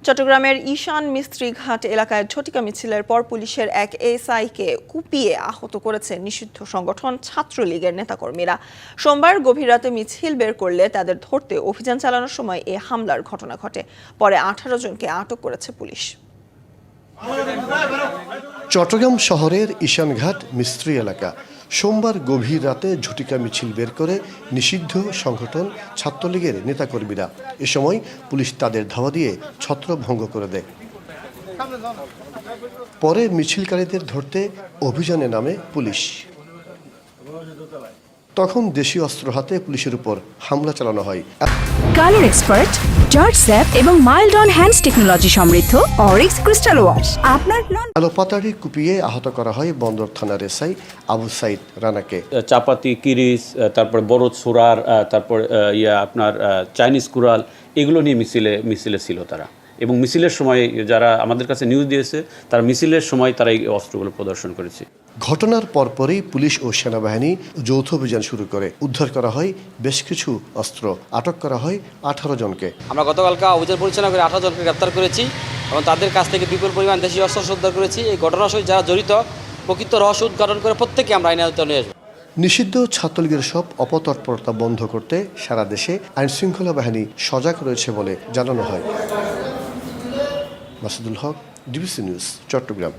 চট্টগ্রামের ঈশান মিস্ত্রিঘাট এলাকায় ঝটিকা মিছিলের পর পুলিশের এক এসআইকে কুপিয়ে আহত করেছে নিষিদ্ধ সংগঠন ছাত্রলীগের নেতাকর্মীরা। সোমবার গভীর রাতে মিছিল বের করলে তাদের ধরতে অভিযান চালানোর সময় এ হামলার ঘটনা ঘটে। পরে 18 জনকে আটক করেছে পুলিশ। চট্টগ্রাম শহরের ঈশানঘাট মিস্ত্রি এলাকা সোমবার গভীর রাতে ঝটিকা মিছিল বের করে নিষিদ্ধ সংগঠন ছাত্রলীগের নেতাকর্মীরা। এ সময় পুলিশ তাদের ধাওয়া দিয়ে ছত্রভঙ্গ করে দেয়। পরে মিছিলকারীদের ধরতে অভিযানে নামে পুলিশ। তখন দেশীয় অস্ত্র হাতে পুলিশের উপর হামলা চালানো হয়। কালার এক্সপার্ট, জর্জ স্যাপ এবং মাইল্ড অন হ্যান্ডস টেকনোলজি সমৃদ্ধ অরিক্স ক্রিস্টাল ওয়াশ আপনার আলোপাতাড়ি কুপিয়ে আহত করা হয় বন্দর থানার এসআই আবু সাইদ রানাকে। চাপাতি, কিরিস, তারপর বড় ছোড়ার, তারপর আপনার চাইনিজ কুড়াল, এগুলো নিয়ে মিছিলে ছিল তারা। এবং মিছিলের সময় যারা আমাদের কাছে নিউজ দিয়েছে, তারা মিছিলের সময় তারা এই অস্ত্রগুলো প্রদর্শন করেছে। ঘটনার পরপরই পুলিশ ও সেনাবাহিনী যৌথ অভিযান শুরু করে উদ্ধার করা হয় বেশ কিছু অস্ত্র, আটক করা হয় 18 জনকে। আমরা গতকালকে অভিযান পরিচালনা করে 18 জনকে গ্রেপ্তার করেছি এবং তাদের কাছ থেকে বিপুল পরিমাণ দেশীয় অস্ত্র উদ্ধার করেছি। এই ঘটনার সঙ্গে যারা জড়িত প্রকৃত রহস্য উদ্ঘাটন করে প্রত্যেকে আমরা আইনের আওতায় নিয়ে আসবো। নিষিদ্ধ ছাত্রলীগের সব অপতৎপরতা বন্ধ করতে সারা দেশে আইনশৃঙ্খলা বাহিনী সজাগ রয়েছে বলে জানানো হয়। মাসুদুল হক, ডিবিসি নিউজ, চট্টগ্রাম।